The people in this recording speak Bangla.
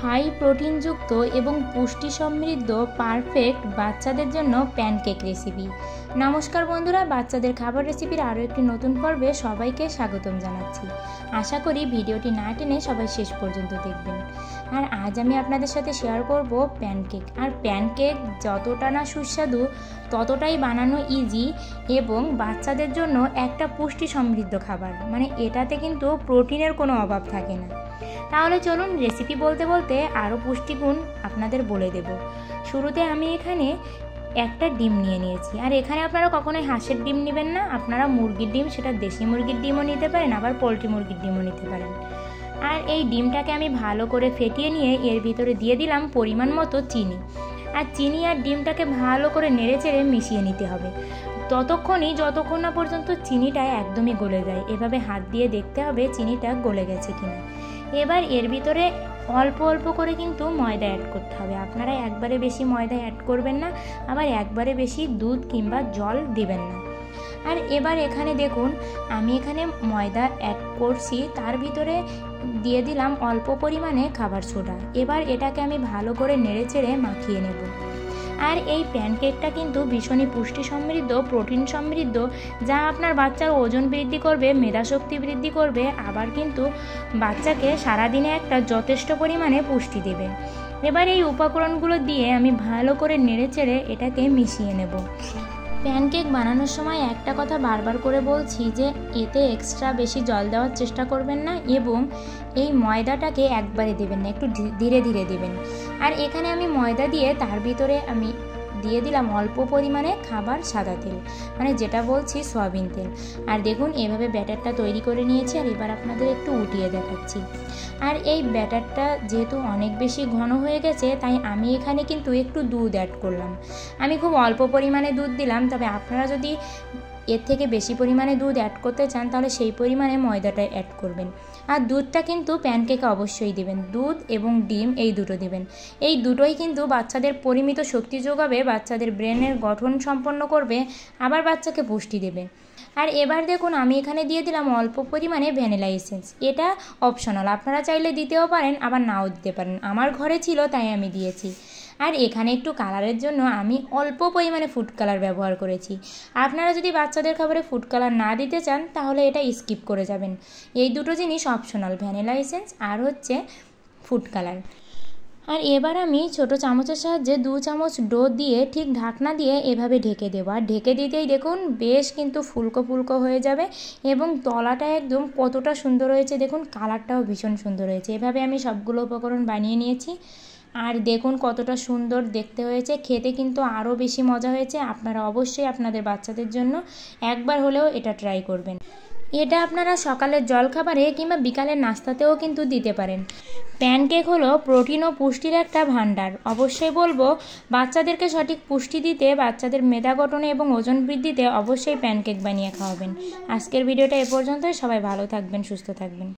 হাই প্রোটিনযুক্ত এবং পুষ্টি সমৃদ্ধ পারফেক্ট বাচ্চাদের জন্য প্যানকেক রেসিপি। নমস্কার বন্ধুরা, বাচ্চাদের খাবার রেসিপির আরও একটি নতুন পর্বে সবাইকে স্বাগতম জানাচ্ছি। আশা করি ভিডিওটি না টেনে সবাই শেষ পর্যন্ত দেখবেন। আর আজ আমি আপনাদের সাথে শেয়ার করব প্যানকেক। আর প্যানকেক যতটা না সুস্বাদু ততটাই বানানো ইজি এবং বাচ্চাদের জন্য একটা পুষ্টি সমৃদ্ধ খাবার, মানে এটাতে কিন্তু প্রোটিনের কোনো অভাব থাকে না। তাহলে চলুন রেসিপি বলতে বলতে আরও পুষ্টিগুণ আপনাদের বলে দেব। শুরুতে আমি এখানে একটা ডিম নিয়ে নিয়েছি। আর এখানে আপনারা কখনোই হাঁসের ডিম নেবেন না, আপনারা মুরগির ডিম, সেটা দেশি মুরগির ডিমও নিতে পারেন, আবার পোলট্রি মুরগির ডিমও নিতে পারেন। আর এই ডিমটাকে আমি ভালো করে ফেটিয়ে নিয়ে এর ভিতরে দিয়ে দিলাম পরিমাণ মতো চিনি। আর চিনি আর ডিমটাকে ভালো করে নেড়েচেড়ে মিশিয়ে নিতে হবে যতক্ষণ না পর্যন্ত চিনিটা একদমই গলে যায়। এভাবে হাত দিয়ে দেখতে হবে চিনিটা গলে গেছে কিনা। এবার এর ভিতরে অল্প অল্প করে কিন্তু ময়দা অ্যাড করতে হবে। আপনারা একবারে বেশি ময়দা অ্যাড করবেন না, আবার একবারে বেশি দুধ কিংবা জল দিবেন না। আর এবার এখানে দেখুন আমি এখানে ময়দা অ্যাড করছি, তার ভিতরে দিয়ে দিলাম অল্প পরিমাণে খাবার সোডা। এবার এটাকে আমি ভালো করে নেড়েচেড়ে মাখিয়ে নেব। আর এই প্যানকেকটা কিন্তু ভীষণই পুষ্টি সমৃদ্ধ, প্রোটিন সমৃদ্ধ, যা আপনার বাচ্চার ওজন বৃদ্ধি করবে, মেধাশক্তি বৃদ্ধি করবে, আবার কিন্তু বাচ্চাকে সারাদিনে একটা যথেষ্ট পরিমাণে পুষ্টি দেবে। এবার এই উপকরণগুলো দিয়ে আমি ভালো করে নেড়েচেড়ে এটাকে মিশিয়ে নেব। প্যানকেক বানানোর সময় একটা কথা বারবার করে বলছি যে এতে এক্সট্রা বেশি জল দেওয়ার চেষ্টা করবেন না এবং এই ময়দাটাকে একবারে দেবেন না, একটু ধীরে ধীরে দেবেন। আর এখানে আমি ময়দা দিয়ে তার ভিতরে আমি দিয়ে দিলাম অল্প পরিমাণে খাবার সাদা তেল, মানে যেটা বলছি সয়াবিন তেল। আর দেখুন এভাবে ব্যাটারটা তৈরি করে নিয়েছি। আর এবার আপনাদের একটু উঠিয়ে দেখাচ্ছি। আর এই ব্যাটারটা যেহেতু অনেক বেশি ঘন হয়ে গেছে, তাই আমি এখানে কিন্তু একটু দুধ অ্যাড করলাম। আমি খুব অল্প পরিমাণে দুধ দিলাম, তবে আপনারা যদি এর থেকে বেশি পরিমাণে দুধ অ্যাড করতে চান তাহলে সেই পরিমাণে ময়দাটা অ্যাড করবেন। আর দুধটা কিন্তু প্যানকেকে অবশ্যই দিবেন, দুধ এবং ডিম এই দুটো দিবেন। এই দুটোই কিন্তু বাচ্চাদের পরিমিত শক্তি যোগাবে, বাচ্চাদের ব্রেনের গঠন সম্পন্ন করবে, আবার বাচ্চাকে পুষ্টি দেবে। আর এবার দেখুন আমি এখানে দিয়ে দিলাম অল্প পরিমাণে ভ্যানিলা এসেন্স। এটা অপশনাল, আপনারা চাইলে দিতেও পারেন আবার নাও দিতে পারেন। আমার ঘরে ছিল তাই আমি দিয়েছি। আর এখানে একটু কালারের জন্য আমি অল্প পরিমাণে ফুড কালার ব্যবহার করেছি। আপনারা যদি বাচ্চাদের খাবারে ফুড কালার না দিতে চান তাহলে এটা স্কিপ করে যাবেন। এই দুটো জিনিস অপশনাল, ভ্যানিলা এসেন্স আর হচ্ছে ফুড কালার। আর এবার আমি ছোট চামচের সাহায্যে 2 চামচ ডো দিয়ে ঠিক ঢাকনা দিয়ে এভাবে ঢেকে দেবো। আর ঢেকে দিতেই দেখুন বেশ কিন্তু ফুলকো ফুলকো হয়ে যাবে এবং তলাটা একদম কতটা সুন্দর হয়েছে, দেখুন কালারটাও ভীষণ সুন্দর হয়েছে। এভাবে আমি সবগুলো উপকরণ বানিয়ে নিয়েছি। আর দেখুন কতটা সুন্দর দেখতে হয়েছে, খেতে কিন্তু আরও বেশি মজা হয়েছে। আপনারা অবশ্যই আপনাদের বাচ্চাদের জন্য একবার হলেও এটা ট্রাই করবেন। এটা আপনারা সকালের জলখাবারে কিংবা বিকালের নাস্তাতেও কিন্তু দিতে পারেন। প্যানকেক হলো প্রোটিন ও পুষ্টির একটা ভাণ্ডার। অবশ্যই বলবো বাচ্চাদেরকে সঠিক পুষ্টি দিতে, বাচ্চাদের মেধা গঠনে এবং ওজন বৃদ্ধিতে অবশ্যই প্যানকেক বানিয়ে খাওয়াবেন। আজকের ভিডিওটা এ পর্যন্তই। সবাই ভালো থাকবেন, সুস্থ থাকবেন।